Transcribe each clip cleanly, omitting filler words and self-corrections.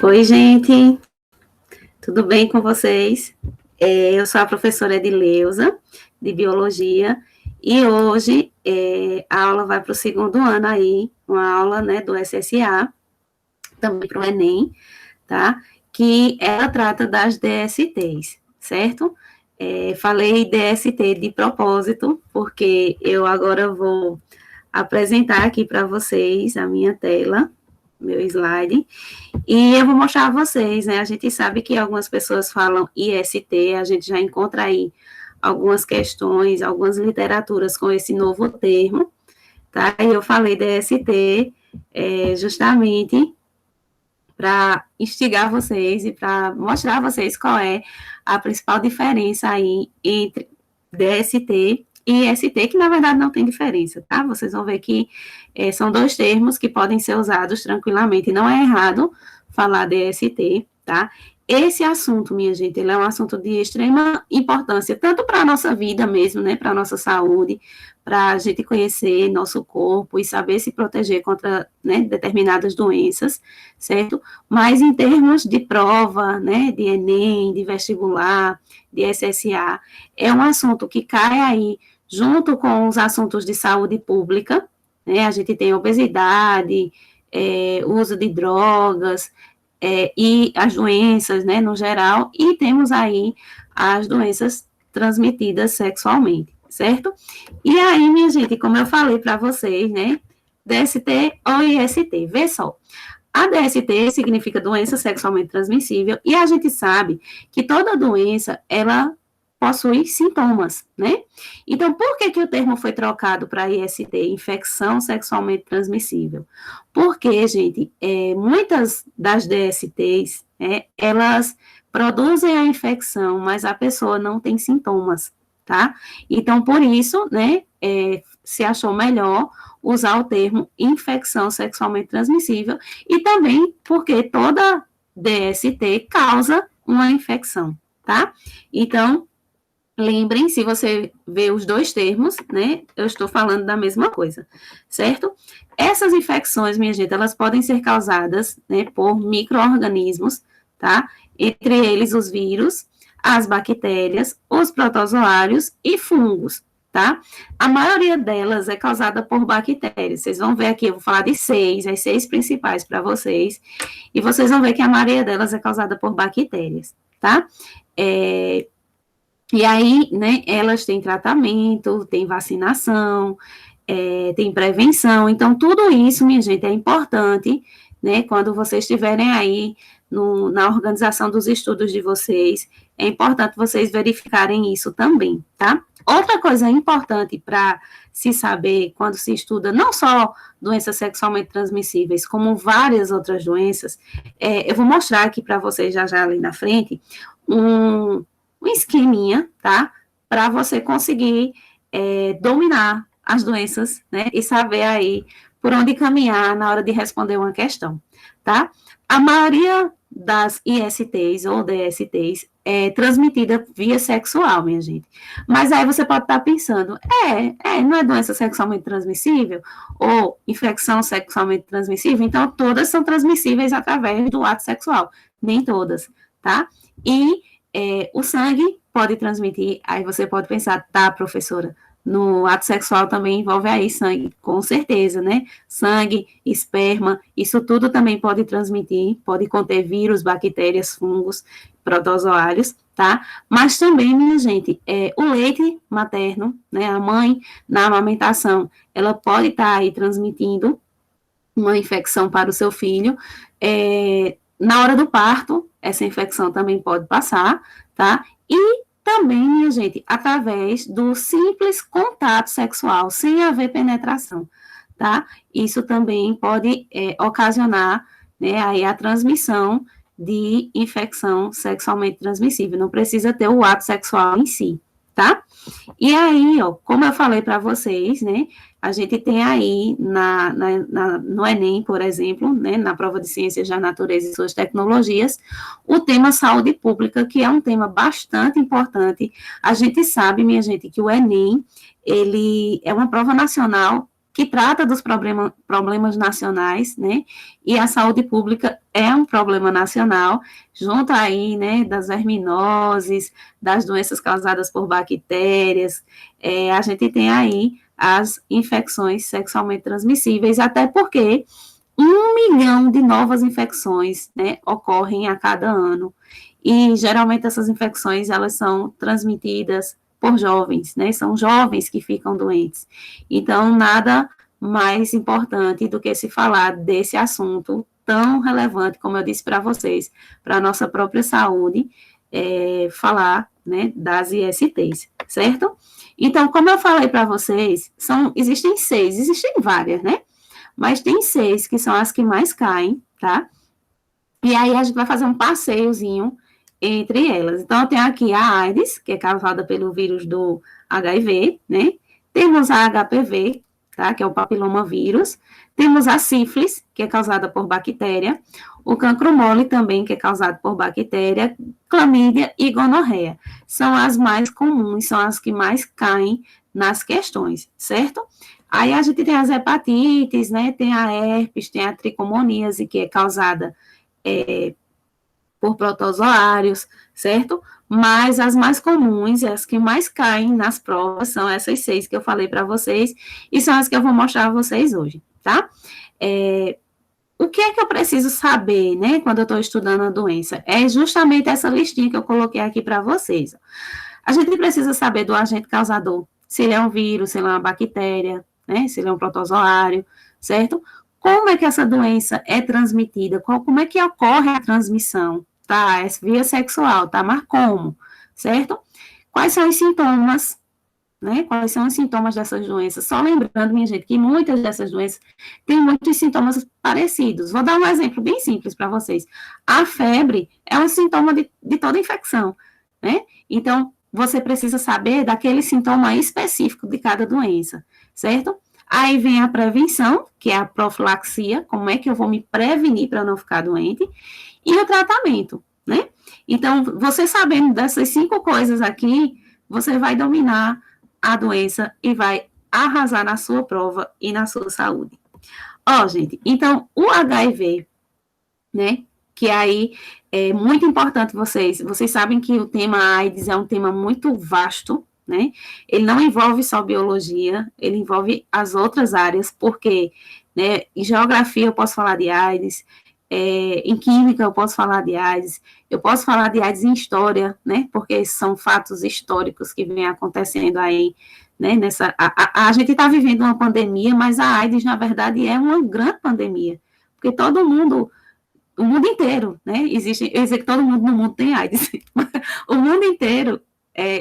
Oi, gente, tudo bem com vocês? Eu sou a professora Edileuza, de Biologia, e hoje a aula vai para o segundo ano aí, uma aula, né, do SSA, também para o Enem, tá? Que ela trata das DSTs, certo? Falei DST de propósito, porque eu agora vou apresentar aqui para vocês a minha tela, meu slide, e eu vou mostrar a vocês, né? A gente sabe que algumas pessoas falam IST, a gente já encontra aí algumas questões, algumas literaturas com esse novo termo, tá? E eu falei DST justamente para instigar vocês e para mostrar a vocês qual é a principal diferença aí entre DST e IST, que na verdade não tem diferença, tá? Vocês vão ver que são dois termos que podem ser usados tranquilamente, não é errado falar DST, tá? Esse assunto, minha gente, ele é um assunto de extrema importância, tanto para a nossa vida mesmo, né, para a nossa saúde, para a gente conhecer nosso corpo e saber se proteger contra, né, determinadas doenças, certo? Mas em termos de prova, né, de Enem, de vestibular, de SSA, é um assunto que cai aí junto com os assuntos de saúde pública, né? A gente tem obesidade, uso de drogas, e as doenças, né, no geral, e temos aí as doenças transmitidas sexualmente, certo? E aí, minha gente, como eu falei para vocês, né, DST ou IST, vê só. A DST significa doença sexualmente transmissível, e a gente sabe que toda doença, ela possui sintomas, né? Então, por que o termo foi trocado para IST, infecção sexualmente transmissível? Porque, gente, muitas das DSTs, elas produzem a infecção, mas a pessoa não tem sintomas, tá? Então, por isso, né, se achou melhor usar o termo infecção sexualmente transmissível, e também porque toda DST causa uma infecção, tá? Então, lembrem, se você vê os dois termos, né, eu estou falando da mesma coisa, certo? Essas infecções, minha gente, elas podem ser causadas, né, por micro-organismos, tá? Entre eles os vírus, as bactérias, os protozoários e fungos, tá? A maioria delas é causada por bactérias. Vocês vão ver aqui, eu vou falar de as seis principais para vocês, e vocês vão ver que a maioria delas é causada por bactérias, tá? E aí, né, elas têm tratamento, tem vacinação, tem prevenção. Então, tudo isso, minha gente, é importante, né, quando vocês estiverem aí na organização dos estudos de vocês, é importante vocês verificarem isso também, tá? Outra coisa importante para se saber quando se estuda não só doenças sexualmente transmissíveis, como várias outras doenças, eu vou mostrar aqui para vocês já ali na frente um esqueminha, tá? Para você conseguir dominar as doenças, né? E saber aí por onde caminhar na hora de responder uma questão, tá? A maioria das ISTs ou DSTs é transmitida via sexual, minha gente. Mas aí você pode estar pensando, não é doença sexualmente transmissível ou infecção sexualmente transmissível, então todas são transmissíveis através do ato sexual. Nem todas, tá? E o sangue pode transmitir, aí você pode pensar, tá, professora, no ato sexual também envolve aí sangue, com certeza, né? Sangue, esperma, isso tudo também pode transmitir, pode conter vírus, bactérias, fungos, protozoários, tá? Mas também, minha gente, o leite materno, né, a mãe, na amamentação, ela pode estar aí transmitindo uma infecção para o seu filho, na hora do parto, essa infecção também pode passar, tá? E também, minha gente, através do simples contato sexual, sem haver penetração, tá? Isso também pode ocasionar, né, aí a transmissão de infecção sexualmente transmissível. Não precisa ter o ato sexual em si, tá? E aí, ó, como eu falei para vocês, né, a gente tem aí no Enem, por exemplo, né, na prova de Ciências da Natureza e Suas Tecnologias, o tema saúde pública, que é um tema bastante importante. A gente sabe, minha gente, que o Enem, ele é uma prova nacional que trata dos problemas nacionais, né, e a saúde pública é um problema nacional, junto aí, né, das verminoses, das doenças causadas por bactérias, a gente tem aí as infecções sexualmente transmissíveis, até porque 1 milhão de novas infecções, né, ocorrem a cada ano, e geralmente essas infecções, elas são transmitidas por jovens, né, são jovens que ficam doentes, então nada mais importante do que se falar desse assunto tão relevante, como eu disse para vocês, para a nossa própria saúde, falar, né, das ISTs, certo? Então, como eu falei para vocês, existem várias, né, mas tem 6 que são as que mais caem, tá? E aí a gente vai fazer um passeiozinho entre elas. Então, eu tenho aqui a AIDS, que é causada pelo vírus do HIV, né? Temos a HPV, tá? Que é o papilomavírus. Temos a sífilis, que é causada por bactéria. O cancro mole também, que é causado por bactéria. Clamídia e gonorreia. São as mais comuns, são as que mais caem nas questões, certo? Aí a gente tem as hepatites, né? Tem a herpes, tem a tricomoníase, que é causada por protozoários, certo? Mas as mais comuns, as que mais caem nas provas, são essas 6 que eu falei para vocês, e são as que eu vou mostrar a vocês hoje, tá? O que é que eu preciso saber, né, quando eu estou estudando a doença? É justamente essa listinha que eu coloquei aqui para vocês. A gente precisa saber do agente causador, se ele é um vírus, se ele é uma bactéria, né, se ele é um protozoário, certo? Como é que essa doença é transmitida? Como é que ocorre a transmissão? Tá, é via sexual, tá? Mas como? Certo? Quais são os sintomas, né? Quais são os sintomas dessas doenças? Só lembrando, minha gente, que muitas dessas doenças têm muitos sintomas parecidos. Vou dar um exemplo bem simples para vocês. A febre é um sintoma de toda infecção, né? Então, você precisa saber daquele sintoma específico de cada doença, certo? Aí vem a prevenção, que é a profilaxia, como é que eu vou me prevenir para não ficar doente, e o tratamento, né? Então, você sabendo dessas 5 coisas aqui, você vai dominar a doença e vai arrasar na sua prova e na sua saúde. Ó, gente, então, o HIV, né, que aí é muito importante vocês sabem que o tema AIDS é um tema muito vasto, né, ele não envolve só biologia, ele envolve as outras áreas, porque, né, em geografia eu posso falar de AIDS, em química eu posso falar de AIDS, eu posso falar de AIDS em história, né, porque são fatos históricos que vêm acontecendo aí, né, a gente está vivendo uma pandemia, mas a AIDS, na verdade, é uma grande pandemia, porque todo mundo, o mundo inteiro, né, eu sei que todo mundo no mundo tem AIDS, o mundo inteiro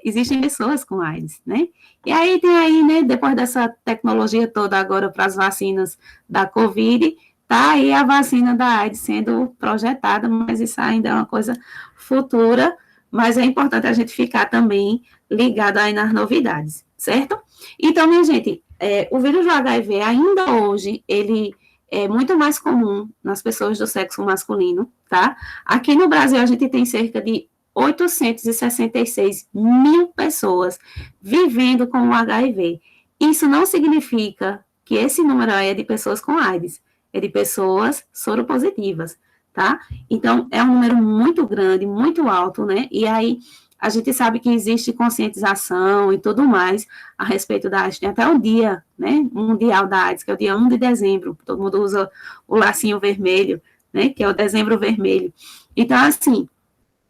existem pessoas com AIDS, né, e aí tem aí, né, depois dessa tecnologia toda agora para as vacinas da Covid, tá aí a vacina da AIDS sendo projetada, mas isso ainda é uma coisa futura, mas é importante a gente ficar também ligado aí nas novidades, certo? Então, minha gente, o vírus do HIV ainda hoje, ele é muito mais comum nas pessoas do sexo masculino, tá? Aqui no Brasil, a gente tem cerca de 866 mil pessoas vivendo com o HIV. Isso não significa que esse número é de pessoas com AIDS, é de pessoas soropositivas, tá? Então, é um número muito grande, muito alto, né? E aí, a gente sabe que existe conscientização e tudo mais a respeito da AIDS. Tem até o dia, né, mundial da AIDS, que é o dia 1 de dezembro. Todo mundo usa o lacinho vermelho, né, que é o dezembro vermelho. Então, assim,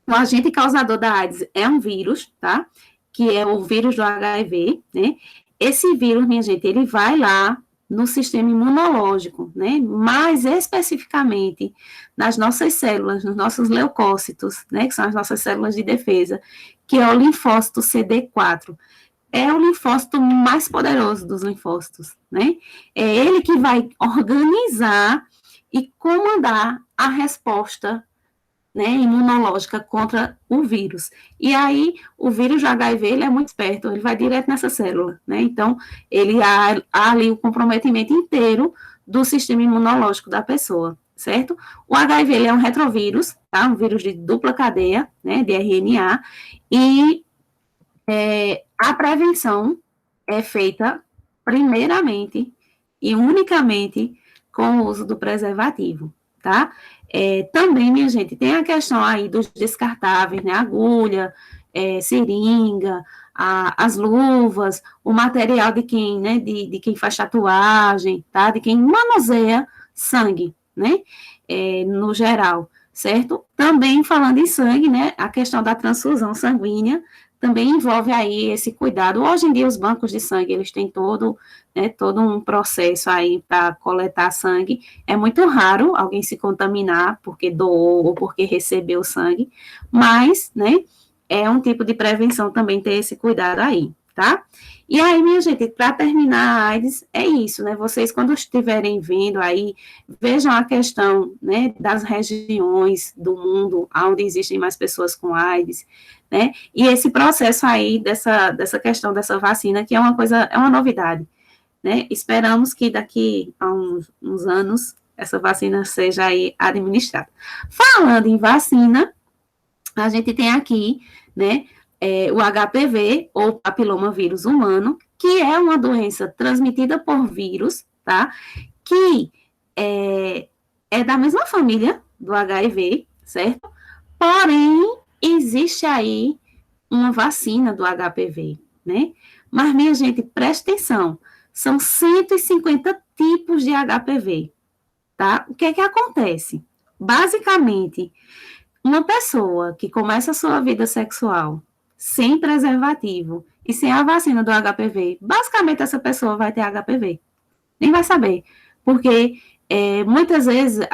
o agente causador da AIDS é um vírus, tá? Que é o vírus do HIV, né? Esse vírus, minha gente, ele vai lá no sistema imunológico, né? Mais especificamente nas nossas células, nos nossos leucócitos, né? Que são as nossas células de defesa, que é o linfócito CD4. É o linfócito mais poderoso dos linfócitos, né? É ele que vai organizar e comandar a resposta, né, imunológica contra o vírus. E aí, o vírus do HIV, ele é muito esperto, ele vai direto nessa célula, né? Então, ele há ali o comprometimento inteiro do sistema imunológico da pessoa, certo? O HIV, ele é um retrovírus, tá? Um vírus de dupla cadeia, né, de RNA, e a prevenção é feita, primeiramente, e unicamente com o uso do preservativo, tá? Também, minha gente, tem a questão aí dos descartáveis, né? Agulha, seringa, as luvas, o material de quem, né? De quem faz tatuagem, tá? De quem manuseia sangue, né? No geral, certo? Também falando em sangue, né? A questão da transfusão sanguínea também envolve aí esse cuidado. Hoje em dia, os bancos de sangue, eles têm todo um processo aí para coletar sangue. É muito raro alguém se contaminar porque doou ou porque recebeu sangue, mas, né, é um tipo de prevenção também ter esse cuidado aí, tá? E aí, minha gente, para terminar a AIDS, é isso, né? Vocês, quando estiverem vendo aí, vejam a questão, né, das regiões do mundo onde existem mais pessoas com AIDS, né? E esse processo aí dessa questão dessa vacina, que é uma coisa, é uma novidade, né? Esperamos que daqui a uns anos essa vacina seja aí administrada. Falando em vacina, a gente tem aqui, né, o HPV, ou papilomavírus humano, que é uma doença transmitida por vírus, tá? Que é da mesma família do HIV, certo? Porém, existe aí uma vacina do HPV, né? Mas, minha gente, presta atenção, são 150 tipos de HPV, tá? O que é que acontece? Basicamente, uma pessoa que começa a sua vida sexual sem preservativo e sem a vacina do HPV, basicamente essa pessoa vai ter HPV. Nem vai saber, porque muitas vezes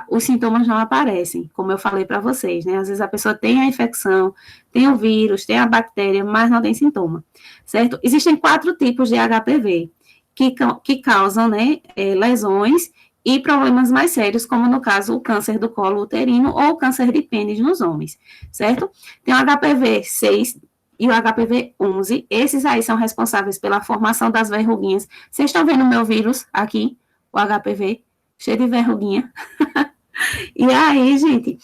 os sintomas não aparecem, como eu falei para vocês, né? Às vezes a pessoa tem a infecção, tem o vírus, tem a bactéria, mas não tem sintoma, certo? Existem 4 tipos de HPV que causam, né, lesões e problemas mais sérios, como no caso o câncer do colo uterino ou o câncer de pênis nos homens, certo? Tem o HPV 6 e o HPV 11, esses aí são responsáveis pela formação das verruguinhas. Vocês estão vendo o meu vírus aqui, o HPV, cheio de verruguinha. E aí, gente,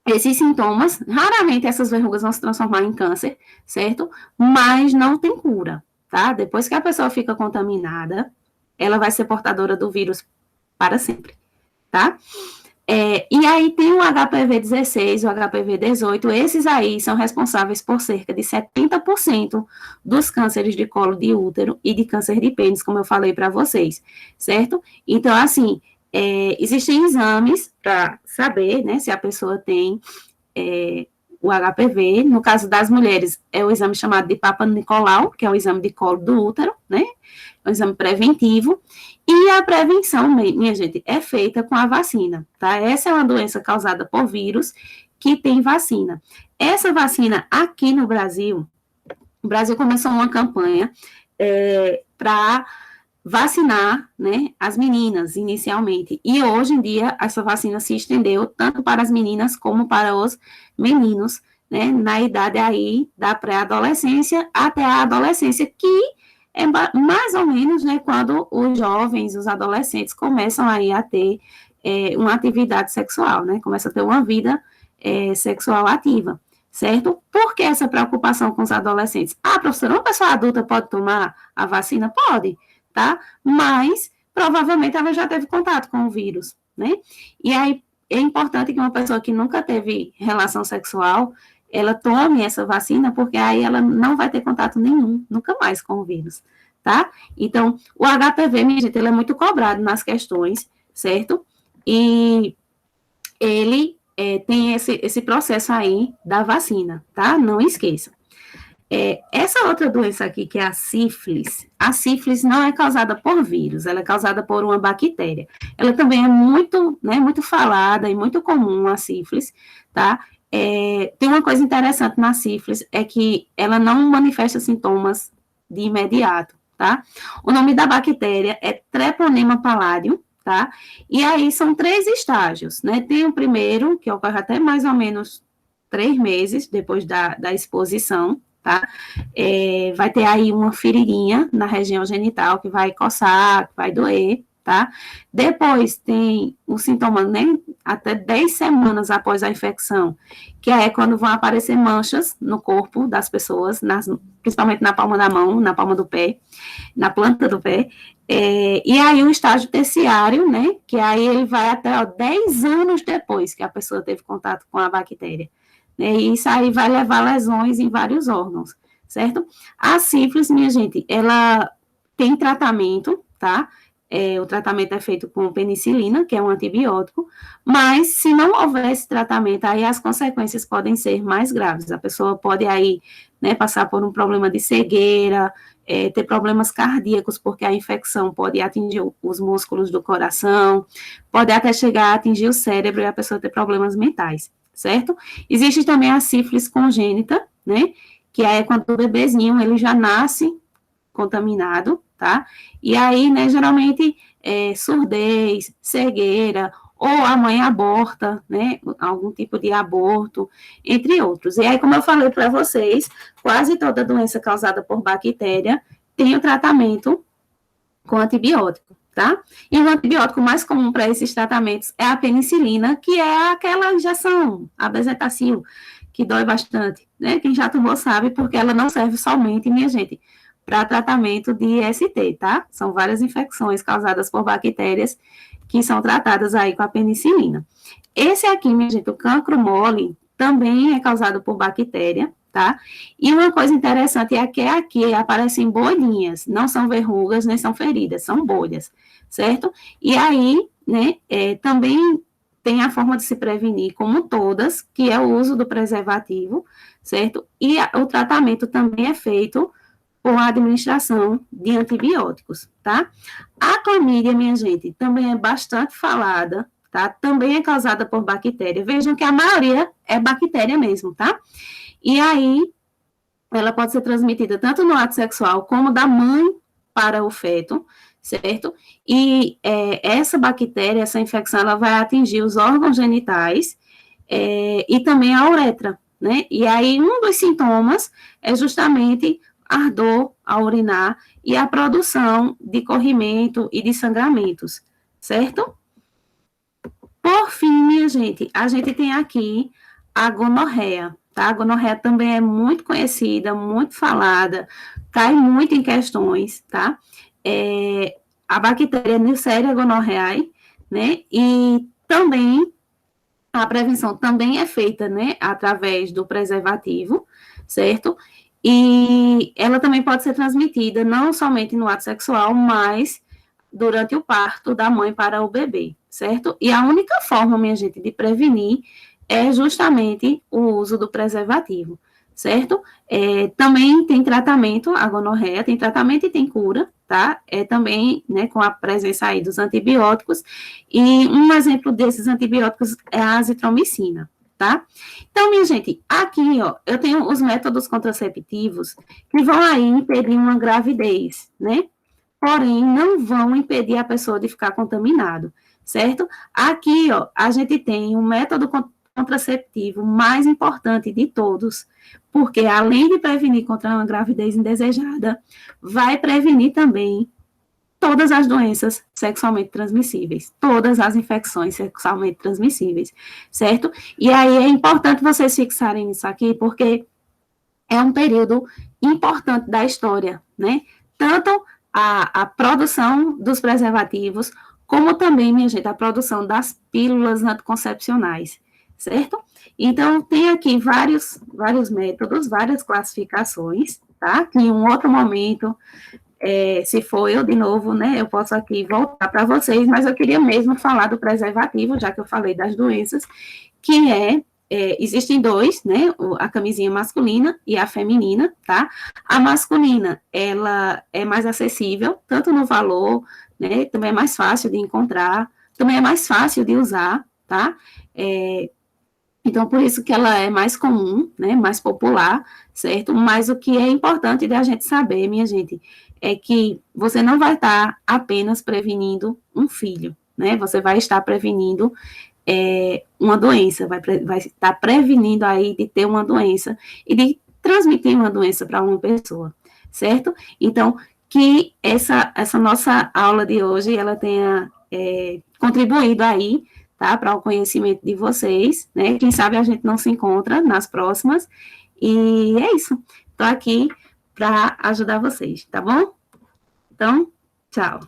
esses sintomas, raramente essas verrugas vão se transformar em câncer, certo? Mas não tem cura, tá? Depois que a pessoa fica contaminada, ela vai ser portadora do vírus para sempre, tá? E aí tem o HPV 16, o HPV 18, esses aí são responsáveis por cerca de 70% dos cânceres de colo de útero e de câncer de pênis, como eu falei para vocês, certo? Então, assim, existem exames para saber, né, se a pessoa tem o HPV. No caso das mulheres, é o exame chamado de Papa Nicolau, que é o exame de colo do útero, né? É um exame preventivo. E a prevenção, minha gente, é feita com a vacina, tá? Essa é uma doença causada por vírus que tem vacina. Essa vacina aqui no Brasil, o Brasil começou uma campanha para vacinar, né, as meninas inicialmente. E hoje em dia essa vacina se estendeu tanto para as meninas como para os meninos, né, na idade aí da pré-adolescência até a adolescência, que é mais ou menos, né, quando os jovens, os adolescentes começam aí a ter uma atividade sexual, né, começa a ter uma vida sexual ativa, certo? Por que essa preocupação com os adolescentes? Professora, uma pessoa adulta pode tomar a vacina? Pode, tá? Mas, provavelmente, ela já teve contato com o vírus, né? E aí, é importante que uma pessoa que nunca teve relação sexual, ela tome essa vacina, porque aí ela não vai ter contato nenhum, nunca mais com o vírus, tá? Então, o HPV, minha gente, ele é muito cobrado nas questões, certo? E ele tem esse processo aí da vacina, tá? Não esqueça. Essa outra doença aqui, que é a sífilis não é causada por vírus, ela é causada por uma bactéria. Ela também é muito, né, muito falada e muito comum, a sífilis, tá? Tem uma coisa interessante na sífilis, é que ela não manifesta sintomas de imediato, tá? O nome da bactéria é Treponema palladium, tá? E aí são 3 estágios, né? Tem o primeiro, que ocorre até mais ou menos 3 meses depois da exposição, tá? Vai ter aí uma feridinha na região genital que vai coçar, que vai doer, tá? Depois tem o sintoma, né, até 10 semanas após a infecção, que é quando vão aparecer manchas no corpo das pessoas, principalmente na palma da mão, na palma do pé, na planta do pé, e aí o estágio terciário, né, que aí ele vai até 10 anos depois que a pessoa teve contato com a bactéria, né, e isso aí vai levar lesões em vários órgãos, certo? A sífilis, minha gente, ela tem tratamento, tá? O tratamento é feito com penicilina, que é um antibiótico, mas se não houver esse tratamento, aí as consequências podem ser mais graves. A pessoa pode aí, né, passar por um problema de cegueira, ter problemas cardíacos, porque a infecção pode atingir os músculos do coração, pode até chegar a atingir o cérebro e a pessoa ter problemas mentais, certo? Existe também a sífilis congênita, né, que é quando o bebezinho, ele já nasce contaminado, tá? E aí, né, geralmente, surdez, cegueira, ou a mãe aborta, né, algum tipo de aborto, entre outros. E aí, como eu falei para vocês, quase toda doença causada por bactéria tem o tratamento com antibiótico, tá? E o antibiótico mais comum para esses tratamentos é a penicilina, que é aquela injeção, a bezetacil, que dói bastante, né? Quem já tomou sabe, porque ela não serve somente, minha gente, para tratamento de IST, tá? São várias infecções causadas por bactérias que são tratadas aí com a penicilina. Esse aqui, minha gente, o cancro mole, também é causado por bactéria, tá? E uma coisa interessante é que aqui aparecem bolhinhas, não são verrugas, nem são feridas, são bolhas, certo? E aí, né, também tem a forma de se prevenir, como todas, que é o uso do preservativo, certo? E o tratamento também é feito com a administração de antibióticos, tá? A clamídia, minha gente, também é bastante falada, tá? Também é causada por bactéria. Vejam que a maioria é bactéria mesmo, tá? E aí, ela pode ser transmitida tanto no ato sexual como da mãe para o feto, certo? E essa bactéria, essa infecção, ela vai atingir os órgãos genitais e também a uretra, né? E aí, um dos sintomas é justamente ardor ao urinar e a produção de corrimento e de sangramentos, certo? Por fim, minha gente, a gente tem aqui a gonorreia, tá? A gonorreia também é muito conhecida, muito falada, cai muito em questões, tá? A bactéria Neisseria gonorrhoeae, né? E também a prevenção também é feita, né, através do preservativo, certo? E ela também pode ser transmitida não somente no ato sexual, mas durante o parto da mãe para o bebê, certo? E a única forma, minha gente, de prevenir é justamente o uso do preservativo, certo? Também tem tratamento, a gonorreia tem tratamento e tem cura, tá? Também, né, com a presença aí dos antibióticos, e um exemplo desses antibióticos é a azitromicina, tá? Então, minha gente, aqui, ó, eu tenho os métodos contraceptivos que vão aí impedir uma gravidez, né? Porém, não vão impedir a pessoa de ficar contaminado, certo? Aqui, ó, a gente tem um método contraceptivo mais importante de todos, porque além de prevenir contra uma gravidez indesejada, vai prevenir também todas as doenças sexualmente transmissíveis, todas as infecções sexualmente transmissíveis, certo? E aí é importante vocês fixarem isso aqui, porque é um período importante da história, né? Tanto a produção dos preservativos, como também, minha gente, a produção das pílulas anticoncepcionais, certo? Então, tem aqui vários métodos, várias classificações, tá? Que em um outro momento, se for eu de novo, né, eu posso aqui voltar para vocês, mas eu queria mesmo falar do preservativo, já que eu falei das doenças, que existem dois, né, a camisinha masculina e a feminina, tá? A masculina, ela é mais acessível, tanto no valor, né, também é mais fácil de encontrar, também é mais fácil de usar, tá? Então, por isso que ela é mais comum, né, mais popular, certo? Mas o que é importante da gente saber, minha gente, é que você não vai estar apenas prevenindo um filho, né? Você vai estar prevenindo uma doença, vai estar prevenindo aí de ter uma doença e de transmitir uma doença para uma pessoa, certo? Então, que essa nossa aula de hoje, ela tenha contribuído aí, tá, para o conhecimento de vocês, né? Quem sabe a gente não se encontra nas próximas. E é isso. Estou aqui para ajudar vocês, tá bom? Então, tchau.